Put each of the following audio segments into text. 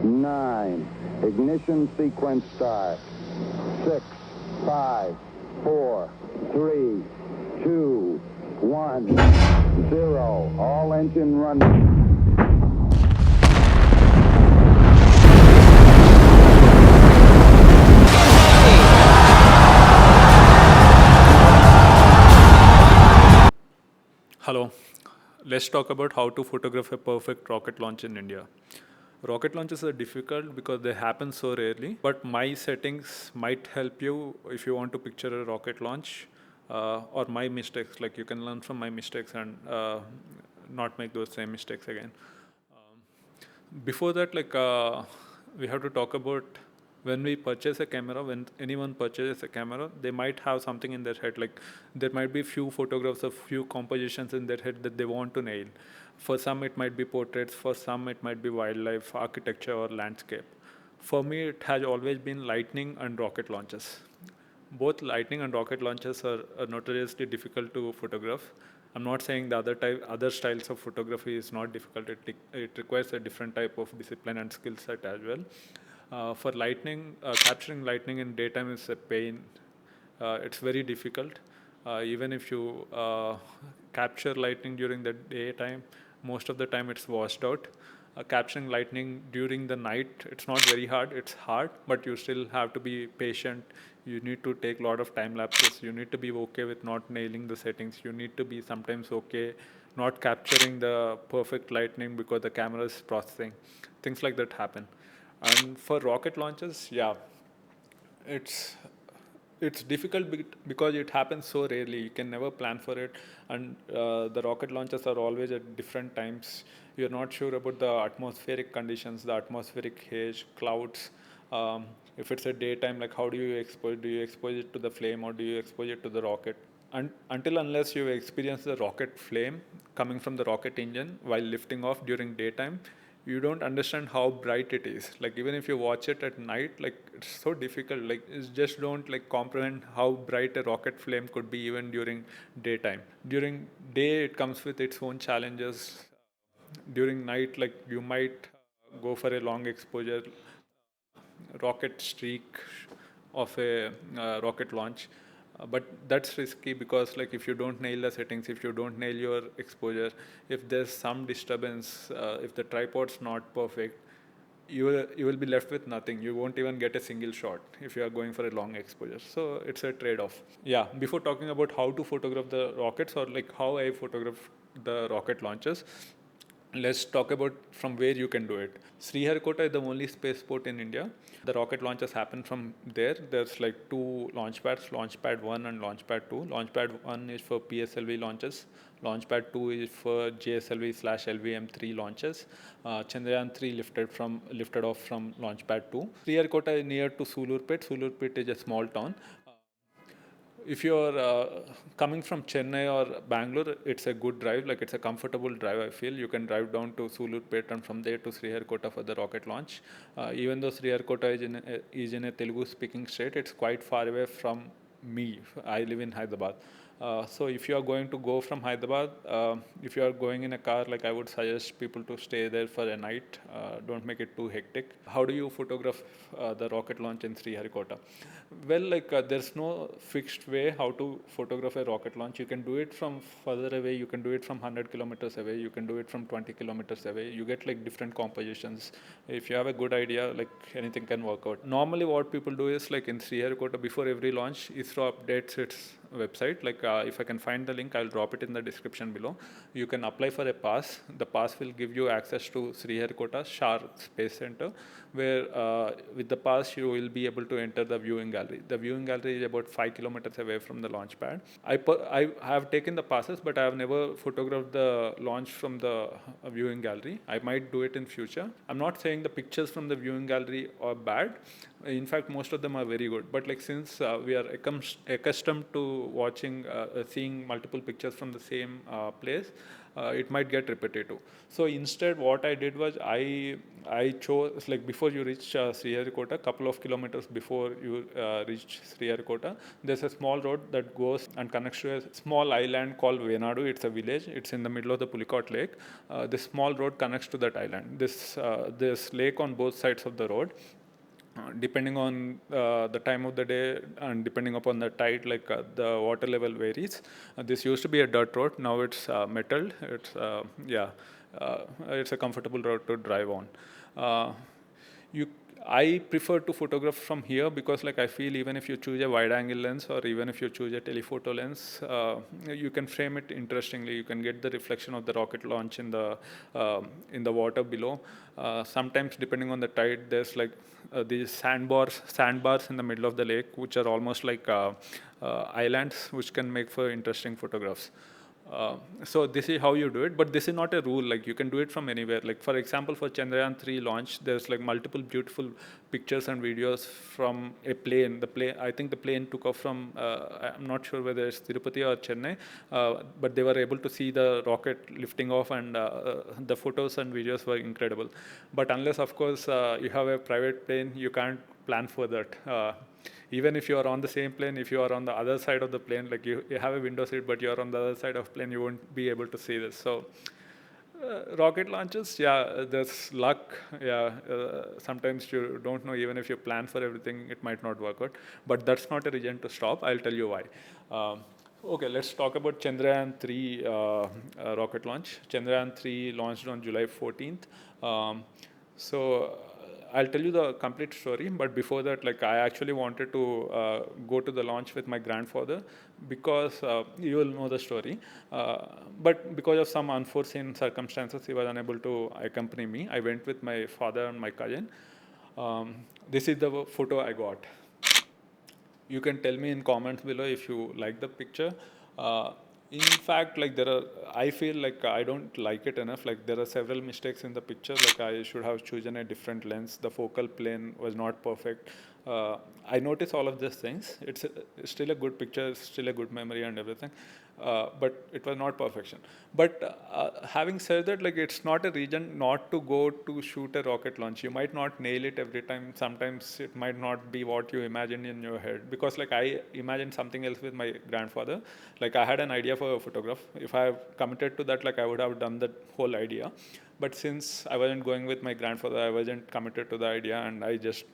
9. Ignition sequence start. 6, 5, 4, 3, 2, 1, 0. All engine running. Hello, let's talk about how to photograph a perfect rocket launch in India. Rocket launches are difficult because they happen so rarely, but my settings might help you if you want to picture a rocket launch or my mistakes. Like you can learn from my mistakes and not make those same mistakes again. Before that, we have to talk about when we purchase a camera. When anyone purchases a camera, they might have something in their head. Like there might be few photographs of few compositions in their head that they want to nail. For some, it might be portraits. For some, it might be wildlife, architecture, or landscape. For me, it has always been lightning and rocket launches. Both lightning and rocket launches are notoriously difficult to photograph. I'm not saying the other styles of photography is not difficult. It requires a different type of discipline and skill set as well. For lightning, capturing lightning in daytime is a pain. It's very difficult. Even if you capture lightning during the daytime, most of the time it's washed out. Capturing lightning during the night, it's not very hard. It's hard, but you still have to be patient. You need to take a lot of time lapses. You need to be okay with not nailing the settings. You need to be sometimes okay not capturing the perfect lightning because the camera is processing. Things like that happen. And for rocket launches, yeah, it's it's difficult because it happens so rarely. You can never plan for it, and the rocket launches are always at different times. You're not sure about the atmospheric conditions, the atmospheric haze, clouds. If it's a daytime, like how do you expose? Do you expose it to the flame or do you expose it to the rocket? Until unless you experience the rocket flame coming from the rocket engine while lifting off during daytime, you don't understand how bright it is. Like even if you watch it at night, like it's so difficult. Like it's just don't like comprehend how bright a rocket flame could be even during daytime. During day, it comes with its own challenges. During night, like you might go for a long exposure rocket streak of a rocket launch. But that's risky because like if you don't nail the settings, if you don't nail your exposure, if there's some disturbance, if the tripod's not perfect, you will be left with nothing. You won't even get a single shot if you are going for a long exposure. So it's a trade-off. Yeah, before talking about how to photograph the rockets or like how I photograph the rocket launches, let's talk about from where you can do it. Sriharikota is the only spaceport in India. The rocket launches happen from there. There's like two launch pads, launch pad 1 and launch pad 2. Launch pad 1 is for PSLV launches. Launch pad 2 is for JSLV slash LVM3 launches. Chandrayaan 3 lifted off from launch pad 2. Sriharikota is near to Sulurpet. Sulurpet is a small town. If you're coming from Chennai or Bangalore, it's a good drive. Like it's a comfortable drive. I feel you can drive down to Sulurpet and from there to Sriharikota for the rocket launch. Even though Sriharikota is in a Telugu-speaking state, it's quite far away from me. I live in Hyderabad. So if you are going to go from Hyderabad, if you are going in a car, like I would suggest people to stay there for a night. Don't make it too hectic. How do you photograph the rocket launch in Sriharikota? Well, there's no fixed way how to photograph a rocket launch. You can do it from further away. You can do it from 100 kilometers away. You can do it from 20 kilometers away. You get like different compositions. If you have a good idea, like anything can work out. Normally, what people do is like in Sriharikota, before every launch, ISRO updates its website. If I can find the link, I'll drop it in the description below. You can apply for a pass. The pass will give you access to Sriharikota Shar Space Center, where with the pass you will be able to enter the viewing gallery. The viewing gallery is about 5 kilometers away from the launch pad. I have taken the passes, but I have never photographed the launch from the viewing gallery. I might do it in future. I'm not saying the pictures from the viewing gallery are bad. In fact, most of them are very good. But like since we are accustomed to seeing multiple pictures from the same place, it might get repetitive. So instead, what I did was I I chose, like, before you reach Sriharikota, a couple of kilometers before you reach Sriharikota, there's a small road that goes and connects to a small island called Venadu. It's a village. It's in the middle of the Pulicat Lake. This small road connects to that island. This lake on both sides of the road. Depending on the time of the day and depending upon the tide, the water level varies. This used to be a dirt road. Now it's metalled. It's a comfortable road to drive on. Uh, you I prefer to photograph from here because, like, I feel even if you choose a wide angle lens or even if you choose a telephoto lens, you can frame it interestingly. You can get the reflection of the rocket launch in the water below. Sometimes, depending on the tide, there's these sandbars in the middle of the lake, which are almost like islands, which can make for interesting photographs. So this is how you do it, but this is not a rule. Like, you can do it from anywhere. Like, for example, for Chandrayaan 3 launch, there's like multiple beautiful pictures and videos from a plane. I think the plane took off from, I'm not sure whether it's Tirupati or Chennai, but they were able to see the rocket lifting off, and the photos and videos were incredible. But unless, of course, you have a private plane, you can't plan for that. Even if you are on the same plane, if you are on the other side of the plane, like you have a window seat, but you are on the other side of the plane, you won't be able to see this. So rocket launches, yeah, there's luck. Yeah, sometimes you don't know, even if you plan for everything, it might not work out. But that's not a reason to stop. I'll tell you why. Okay, let's talk about Chandrayaan 3 rocket launch. Chandrayaan 3 launched on July 14th. So I'll tell you the complete story, but before that, like, I actually wanted to go to the launch with my grandfather because you will know the story. But because of some unforeseen circumstances, he was unable to accompany me. I went with my father and my cousin. This is the photo I got. You can tell me in comments below if you like the picture. In fact, like, I feel like I don't like it enough. Like, there are several mistakes in the picture. Like, I should have chosen a different lens. The focal plane was not perfect. I notice all of these things. It's still a good picture, still a good memory and everything. But it was not perfection. But having said that, like, it's not a reason not to go to shoot a rocket launch. You might not nail it every time. Sometimes it might not be what you imagine in your head. Because, like, I imagined something else with my grandfather. Like, I had an idea for a photograph. If I have committed to that, like, I would have done that whole idea. But since I wasn't going with my grandfather, I wasn't committed to the idea, and I just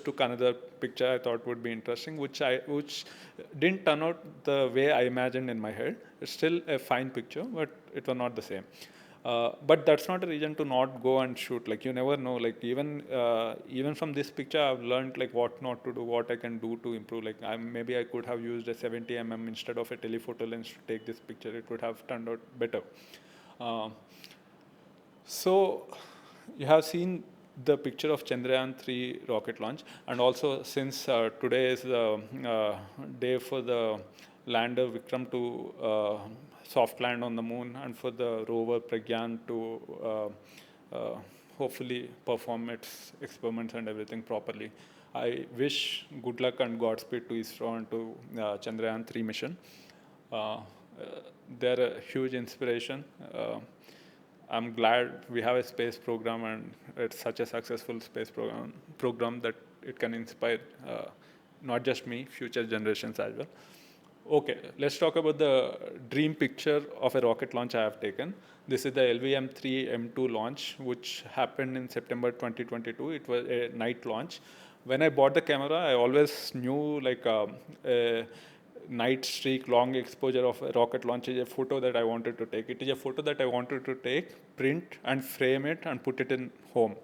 took another picture I thought would be interesting, which didn't turn out the way I imagined in my head. It's still a fine picture, but it was not the same. But that's not a reason to not go and shoot. Like, you never know. Like, even from this picture, I've learned, like, what not to do, what I can do to improve. Like, maybe I could have used a 70 mm instead of a telephoto lens to take this picture. It would have turned out better. So you have seen the picture of Chandrayaan 3 rocket launch, and also, since today is the day for the lander Vikram to soft land on the moon, and for the rover Pragyan to hopefully perform its experiments and everything properly, I wish good luck and Godspeed to ISRO and to Chandrayaan 3 mission. They're a huge inspiration. I'm glad we have a space program, and it's such a successful space program that it can inspire not just me, future generations as well. Okay, let's talk about the dream picture of a rocket launch I have taken. This is the LVM3 M2 launch, which happened in September 2022. It was a night launch. When I bought the camera, I always knew, like, a night streak, long exposure of a rocket launch is a photo that I wanted to take. It is a photo that I wanted to take, print and frame it and put it in home.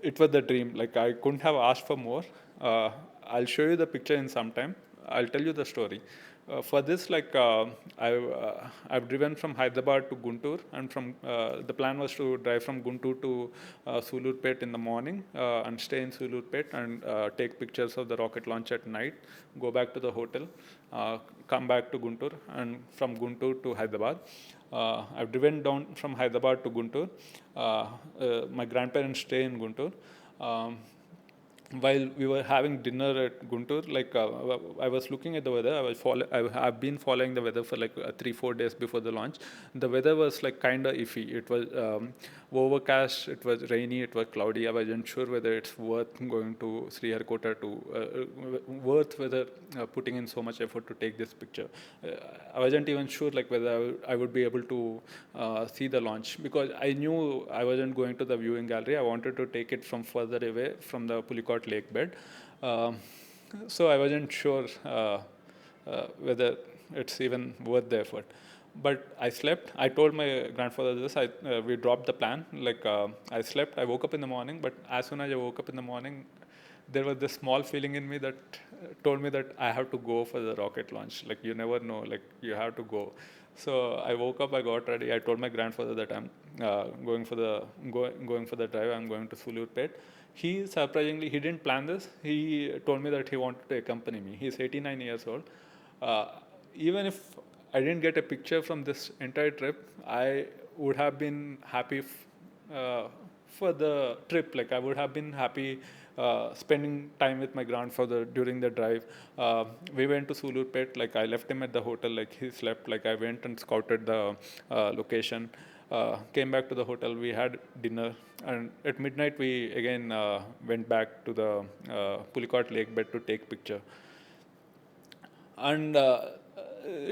It was the dream. Like, I couldn't have asked for more. I'll show you the picture in some time. I'll tell you the story. For this, like, I've driven from Hyderabad to Guntur, and the plan was to drive from Guntur to Sulurpet in the morning and stay in Sulurpet and take pictures of the rocket launch at night, go back to the hotel, come back to Guntur, and from Guntur to Hyderabad. I've driven down from Hyderabad to Guntur. My grandparents stay in Guntur. while we were having dinner at Guntur, like I was looking at the weather. I've been following the weather for like 3-4 days before the launch. The weather was like kind of iffy. It was overcast. It was rainy. It was cloudy. I wasn't sure whether it's worth going to Sriharkota worth whether putting in so much effort to take this picture. I wasn't even sure like whether I would be able to see the launch, because I knew I wasn't going to the viewing gallery. I wanted to take it from further away from the Pulicat lake bed. Um, so I wasn't sure whether it's even worth the effort. But I slept. I told my grandfather this. We dropped the plan. Like I slept. I woke up in the morning. But as soon as I woke up in the morning, there was this small feeling in me that told me that I have to go for the rocket launch. Like you never know. Like you have to go. So I woke up. I got ready. I told my grandfather that I'm going for the drive. I'm going to Sulurpet. He surprisingly he didn't plan this. He told me that he wanted to accompany me. He's 89 years old. Uh, Even if I didn't get a picture from this entire trip, I would have been happy for the trip. Like I would have been happy spending time with my grandfather during the drive. We went to Sulurpet. Like I left him at the hotel. Like he slept. Like I went and scouted the location. Came back to the hotel. We had dinner, and at midnight we again went back to the Pulicat Lake bed to take picture. And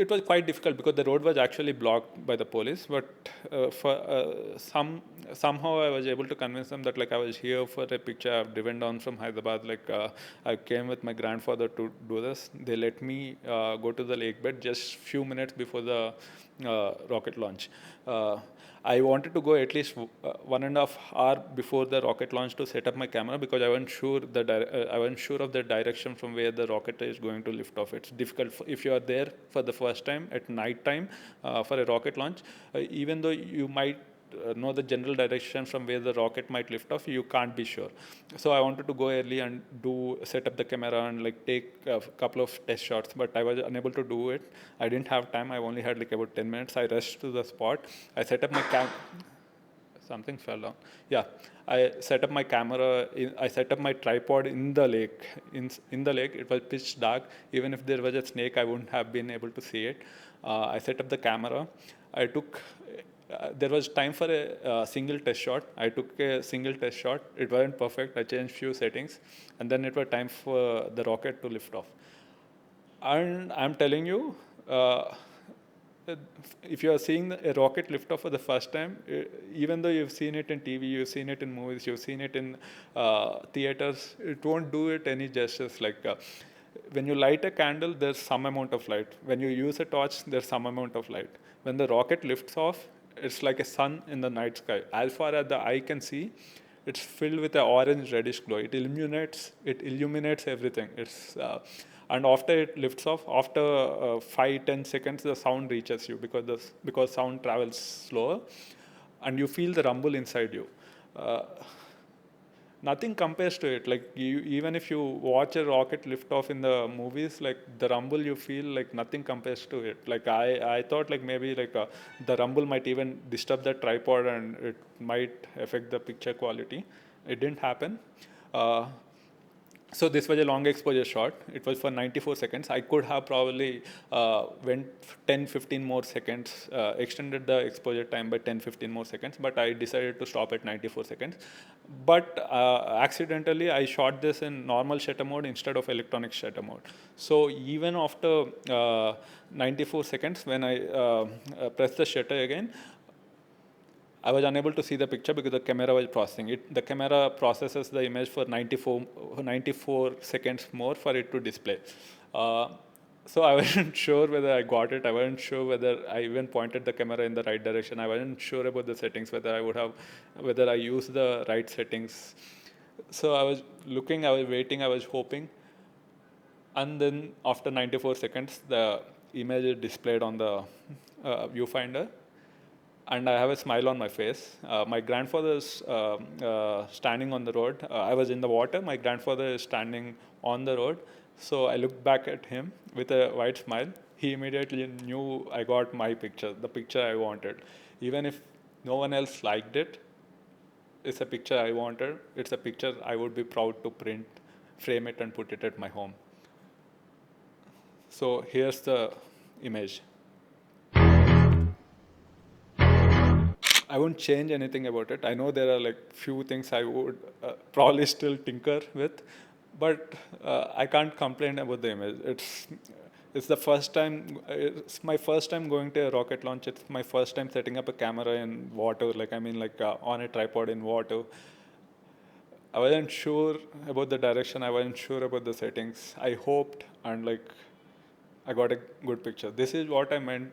it was quite difficult because the road was actually blocked by the police. But somehow I was able to convince them that like I was here for a picture. I've driven down from Hyderabad. Like I came with my grandfather to do this. They let me go to the lake bed just few minutes before the rocket launch. I wanted to go at least 1.5 hour before the rocket launch to set up my camera, because I wasn't sure I wasn't sure of the direction from where the rocket is going to lift off. It's difficult if you are there for the first time at night time for a rocket launch. Even though you might know the general direction from where the rocket might lift off, you can't be sure. So I wanted to go early and set up the camera and like take a couple of test shots, but I was unable to do it. I didn't have time. I only had like about 10 minutes. I rushed to the spot. I set up my something fell down. Yeah, I set up my camera. I set up my tripod in the lake. In the lake, it was pitch dark. Even if there was a snake, I wouldn't have been able to see it. I set up the camera. I took. There was time for a single test shot. I took a single test shot. It wasn't perfect. I changed few settings, and then it was time for the rocket to lift off. And I'm telling you, if you are seeing a rocket lift off for the first time, even though you've seen it in TV, you've seen it in movies, you've seen it in theaters, it won't do it any justice. Like when you light a candle, there's some amount of light. When you use a torch, there's some amount of light. When the rocket lifts off, it's like a sun in the night sky. As far as the eye can see, it's filled with an orange reddish glow. It illuminates everything. And after it lifts off, after 5-10 seconds, the sound reaches you, because sound travels slower, and you feel the rumble inside you. Uh, Nothing compares to it. Like even if you watch a rocket lift off in the movies, like the rumble you feel, like nothing compares to it. Like I thought like maybe like the rumble might even disturb the tripod and it might affect the picture quality. It didn't happen. Uh, so this was a long exposure shot. It was for 94 seconds. I could have probably went 10-15 more seconds, extended the exposure time by 10-15 more seconds, but I decided to stop at 94 seconds. But accidentally I shot this in normal shutter mode instead of electronic shutter mode. So even after 94 seconds, when I pressed the shutter again, I was unable to see the picture because the camera was processing it. The camera processes the image for 94 seconds more for it to display. Uh, so I wasn't sure whether I got it. I wasn't sure whether I even pointed the camera in the right direction. I wasn't sure about the settings, whether I used the right settings. So I was looking, I was waiting, I was hoping. And then after 94 seconds, the image is displayed on the viewfinder, and I have a smile on my face. My grandfather is standing on the road. I was in the water. My grandfather is standing on the road. So I looked back at him with a wide smile. He immediately knew I got my picture, the picture I wanted. Even if no one else liked it, it's a picture I wanted. It's a picture I would be proud to print frame it and put it at my home. So here's the image. I won't change anything about it. I know there are like few things I would probably still tinker with, but I can't complain about the image. It's the first time. It's my first time going to a rocket launch. It's my first time setting up a camera in water. Like I mean, like on a tripod in water. I wasn't sure about the direction. I wasn't sure about the settings. I hoped and like I got a good picture. This is what I meant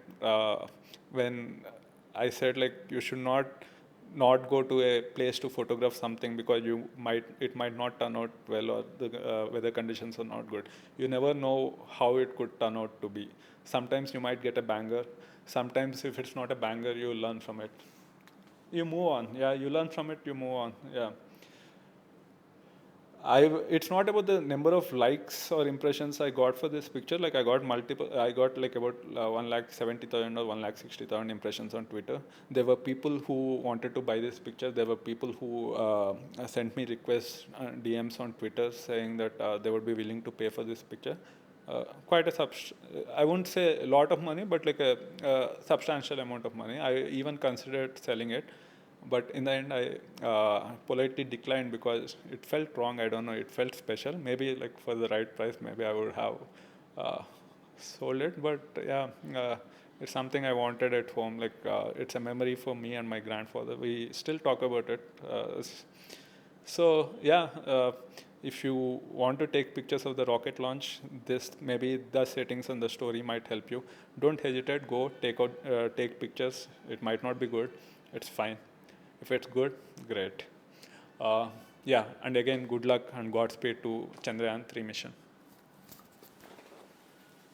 when I said like you should not go to a place to photograph something because it might not turn out well or the weather conditions are not good. You never know how it could turn out to be. Sometimes you might get a banger. Sometimes if it's not a banger, you learn from it. You move on. Yeah, you learn from it. You move on. Yeah. It's not about the number of likes or impressions I got for this picture. Like I got like about 1,70,000 or 1,60,000 impressions on Twitter. There were people who wanted to buy this picture. There were people who sent me requests, DMs on Twitter saying that they would be willing to pay for this picture. Quite a I wouldn't say a lot of money, but like a substantial amount of money. I even considered selling it. But in the end, I politely declined because it felt wrong. I don't know. It felt special. Maybe like for the right price, maybe I would have sold it. But yeah, it's something I wanted at home. Like it's a memory for me and my grandfather. We still talk about it. So yeah, if you want to take pictures of the rocket launch, this maybe the settings and the story might help you. Don't hesitate. Go take pictures. It might not be good. It's fine. If it's good, great. Yeah, and again, good luck and Godspeed to Chandrayaan 3 mission.